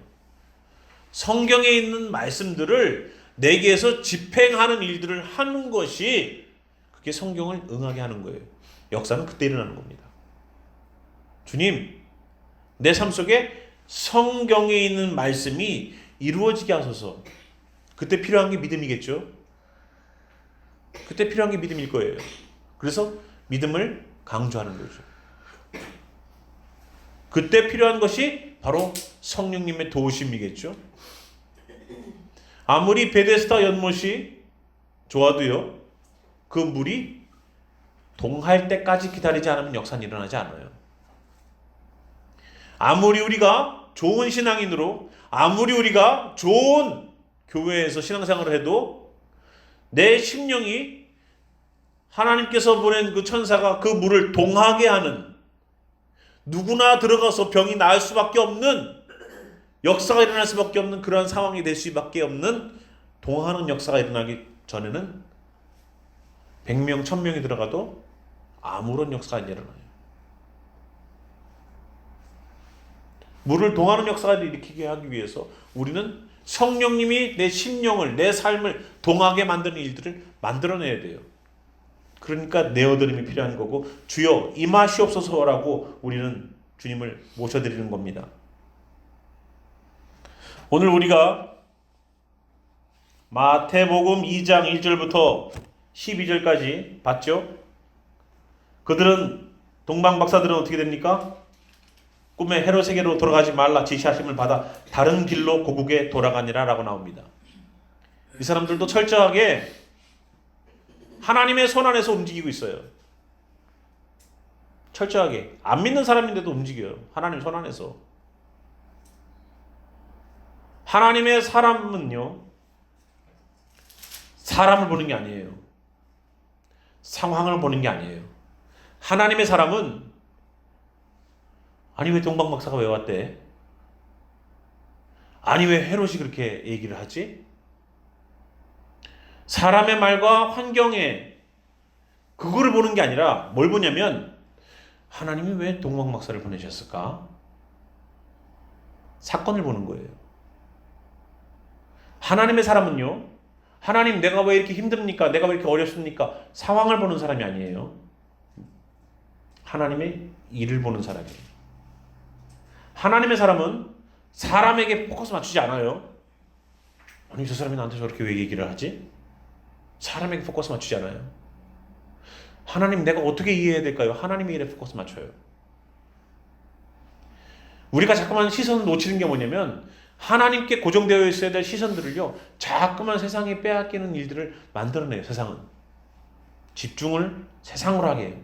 성경에 있는 말씀들을 내게서 집행하는 일들을 하는 것이, 그게 성경을 응하게 하는 거예요. 역사는 그때 일어나는 겁니다. 주님, 내 삶 속에 성경에 있는 말씀이 이루어지게 하소서. 그때 필요한 게 믿음이겠죠. 그때 필요한 게 믿음일 거예요. 그래서 믿음을 강조하는 거죠. 그때 필요한 것이 바로 성령님의 도우심이겠죠. 아무리 베데스다 연못이 좋아도요, 그 물이 동할 때까지 기다리지 않으면 역사는 일어나지 않아요. 아무리 우리가 좋은 신앙인으로, 아무리 우리가 좋은 교회에서 신앙생활을 해도 내 심령이 하나님께서 보낸 그 천사가 그 물을 동하게 하는, 누구나 들어가서 병이 나을 수밖에 없는, 역사가 일어날 수밖에 없는 그러한 상황이 될 수밖에 없는 동하는 역사가 일어나기 전에는 100명, 1000명이 들어가도 아무런 역사가 안 일어나요. 물을 동하는 역사를 일으키게 하기 위해서 우리는 성령님이 내 심령을, 내 삶을 동하게 만드는 일들을 만들어내야 돼요. 그러니까 내어드림이 필요한 거고, 주여 임하시옵소서라고 우리는 주님을 모셔드리는 겁니다. 오늘 우리가 마태복음 2장 1절부터 12절까지 봤죠? 그들은, 동방박사들은 어떻게 됩니까? 꿈에 헤롯에게로 돌아가지 말라 지시하심을 받아 다른 길로 고국에 돌아가니라 라고 나옵니다. 이 사람들도 철저하게 하나님의 손 안에서 움직이고 있어요. 철저하게. 안 믿는 사람인데도 움직여요. 하나님 손 안에서. 하나님의 사람은요, 사람을 보는 게 아니에요. 상황을 보는 게 아니에요. 하나님의 사람은, 아니 왜 동방박사가 왜 왔대? 아니 왜 헤롯이 그렇게 얘기를 하지? 사람의 말과 환경에 그거를 보는 게 아니라 뭘 보냐면, 하나님이 왜 동방박사를 보내셨을까? 사건을 보는 거예요. 하나님의 사람은요, 하나님 내가 왜 이렇게 힘듭니까? 내가 왜 이렇게 어렵습니까? 상황을 보는 사람이 아니에요. 하나님의 일을 보는 사람이에요. 하나님의 사람은 사람에게 포커스 맞추지 않아요. 아니 저 사람이 나한테 저렇게 왜 얘기를 하지? 사람에게 포커스 맞추지 않아요. 하나님 내가 어떻게 이해해야 될까요? 하나님의 일에 포커스 맞춰요. 우리가 자꾸만 시선을 놓치는 게 뭐냐면, 하나님께 고정되어 있어야 될 시선들을요, 자꾸만 세상에 빼앗기는 일들을 만들어내요. 세상은 집중을 세상으로 하게 해요.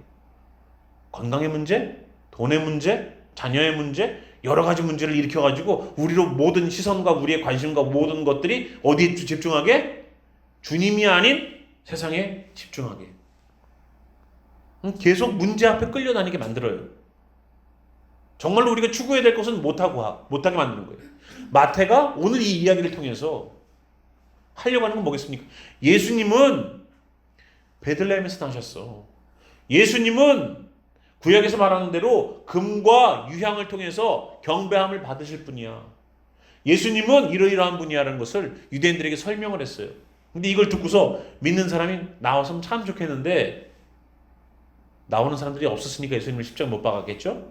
건강의 문제, 돈의 문제, 자녀의 문제, 여러 가지 문제를 일으켜가지고 우리로 모든 시선과 우리의 관심과 모든 것들이 어디에 집중하게? 주님이 아닌 세상에 집중하게. 계속 문제 앞에 끌려다니게 만들어요. 정말로 우리가 추구해야 될 것은 못하게 만드는 거예요. 마태가 오늘 이 이야기를 통해서 하려고 하는 건 뭐겠습니까? 예수님은 베들레헴에서 나셨어. 예수님은 구약에서 말하는 대로 금과 유향을 통해서 경배함을 받으실 분이야. 예수님은 이러이러한 분이야라는 것을 유대인들에게 설명을 했어요. 근데 이걸 듣고서 믿는 사람이 나왔으면 참 좋겠는데, 나오는 사람들이 없었으니까 예수님을 십자가 못 박았겠죠?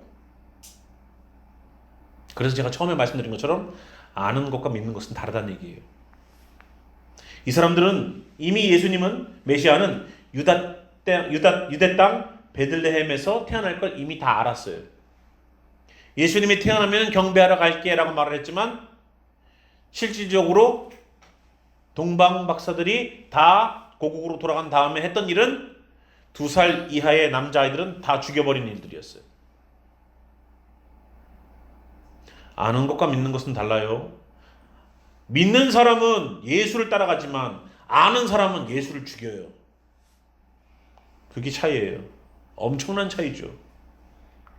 그래서 제가 처음에 말씀드린 것처럼 아는 것과 믿는 것은 다르다는 얘기예요. 이 사람들은 이미 예수님은, 메시아는 유대 땅 베들레헴에서 태어날 걸 이미 다 알았어요. 예수님이 태어나면 경배하러 갈게 라고 말을 했지만, 실질적으로 동방 박사들이 다 고국으로 돌아간 다음에 했던 일은 2살 이하의 남자아이들은 다 죽여버린 일들이었어요. 아는 것과 믿는 것은 달라요. 믿는 사람은 예수를 따라가지만 아는 사람은 예수를 죽여요. 그게 차이예요. 엄청난 차이죠.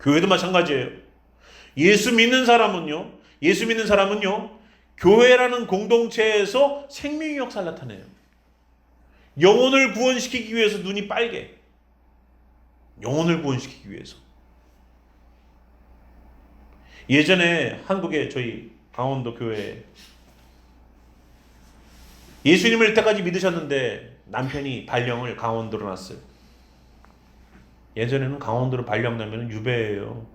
교회도 마찬가지예요. 예수 믿는 사람은요, 교회라는 공동체에서 생명의 역사를 나타내요. 영혼을 구원시키기 위해서 눈이 빨개. 영혼을 구원시키기 위해서. 예전에 한국에 저희 강원도 교회에 예수님을 이때까지 믿으셨는데 남편이 발령을 강원도로 났어요. 예전에는 강원도로 발령 나면 유배예요.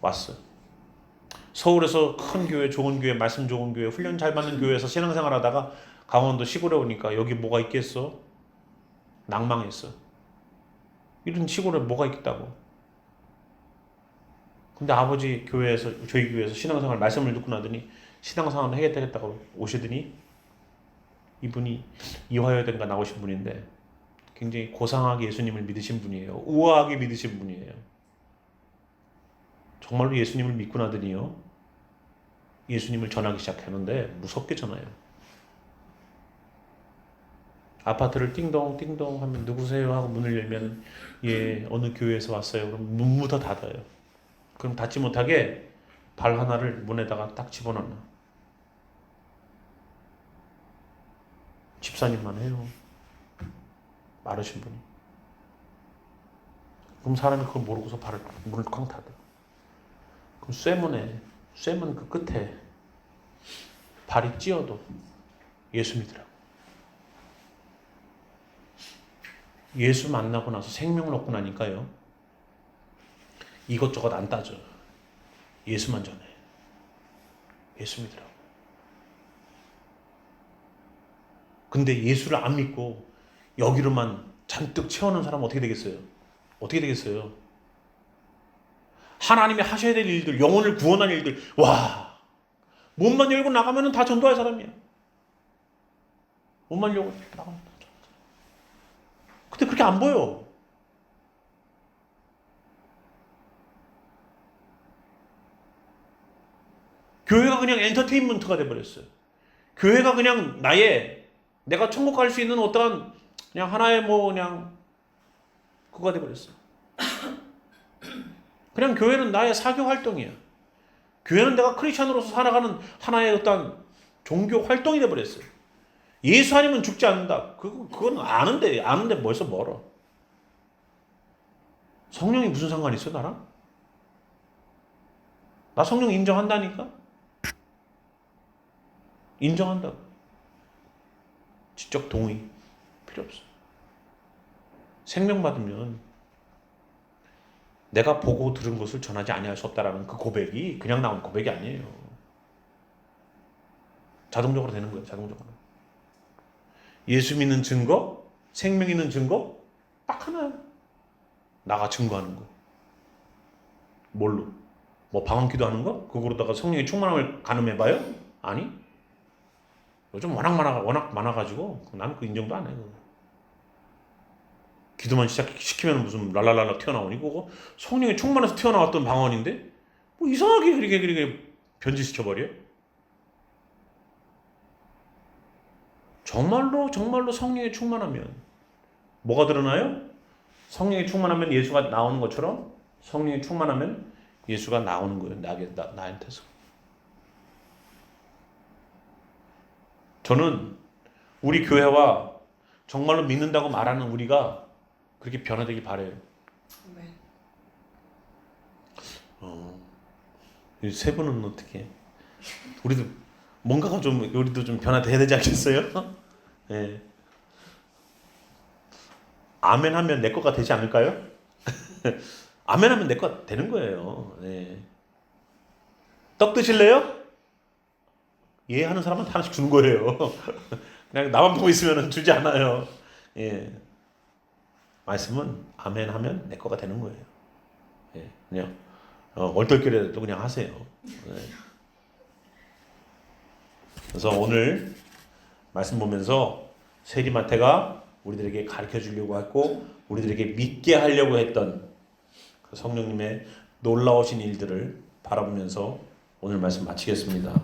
왔어요. 서울에서 큰 교회, 좋은 교회, 말씀 좋은 교회, 훈련 잘 받는 교회에서 신앙생활 하다가 강원도 시골에 오니까 여기 뭐가 있겠어? 낭망했어. 이런 시골에 뭐가 있겠다고. 근데 아버지 교회에서, 저희 교회에서 신앙생활 말씀을 듣고 나더니 신앙생활을 해야겠다고 오시더니, 이분이 이화여대인가 나오신 분인데 굉장히 고상하게 예수님을 믿으신 분이에요. 우아하게 믿으신 분이에요. 정말로 예수님을 믿고 나더니요, 예수님을 전하기 시작하는데 무섭게 전해요. 아파트를 띵동 띵동 하면 누구세요? 하고 문을 열면 예, 어느 교회에서 왔어요. 그럼 문부터 닫아요. 그럼 닫지 못하게 발 하나를 문에다가 딱 집어넣어. 집사님만 해요. 마르신 분이. 그럼 사람이 그걸 모르고서 발을 문을 쾅 닫아. 그럼 쇠문 그 끝에 발이 찧어도 예수 믿으라고. 예수 만나고 나서 생명을 얻고 나니까요, 이것저것 안 따져. 예수만 전해. 예수 믿으라고. 근데 예수를 안 믿고 여기로만 잔뜩 채워놓은 사람은 어떻게 되겠어요? 어떻게 되겠어요? 하나님이 하셔야 될 일들, 영혼을 구원할 일들, 와, 문만 열고 나가면 다 전도할 사람이야. 문만 열고 나가면 다 전도할 사람. 근데 그렇게 안 보여. 교회가 그냥 엔터테인먼트가 돼버렸어요. 교회가 그냥 내가 천국 갈 수 있는 어떠한 그냥 하나의 그냥 그거가 돼버렸어요. 그냥 교회는 나의 사교 활동이야. 교회는 내가 크리스천으로서 살아가는 하나의 어떤 종교 활동이 돼버렸어요. 예수 아니면 죽지 않는다. 그건 아는데 벌써 멀어. 성령이 무슨 상관이 있어 나랑? 나 성령 인정한다니까? 인정한다고. 지적 동의 필요 없어. 생명 받으면 내가 보고 들은 것을 전하지 아니할 수 없다라는 그 고백이 그냥 나온 고백이 아니에요. 자동적으로 되는 거예요. 자동적으로. 예수 믿는 증거, 생명 있는 증거 딱 하나야. 나가 증거하는 거. 뭘로? 방언 기도하는 거? 그거로다가 성령의 충만함을 가늠해봐요? 아니. 요즘 워낙 많아가지고 나는 그 인정도 안 해. 기도만 시키면 무슨 랄랄랄라 튀어나오니 그거 성령이 충만해서 튀어나왔던 방언인데 이상하게 그렇게 변질시켜버려. 정말로 성령이 충만하면 뭐가 드러나요? 성령이 충만하면 예수가 나오는 것처럼 성령이 충만하면 예수가 나오는 거예요. 나한테서. 저는 우리 교회와 정말로 믿는다고 말하는 우리가 그렇게 변화되길 바래요. 세 분은 어떻게? 우리도 뭔가가 우리도 좀 변화돼야 되지 않겠어요? 네. 아멘 하면 내 거가 되지 않을까요? 아멘 하면 내 거 되는 거예요. 네. 떡 드실래요? 예 하는 사람한테 하나씩 주는 거예요. 그냥 나만 보고 있으면 주지 않아요. 예. 말씀은 아멘 하면 내 거가 되는 거예요. 예. 그냥 얼떨결에도 그냥 하세요. 예. 그래서 오늘 말씀 보면서 세리마태가 우리들에게 가르쳐 주려고 했고 우리들에게 믿게 하려고 했던 그 성령님의 놀라우신 일들을 바라보면서 오늘 말씀 마치겠습니다.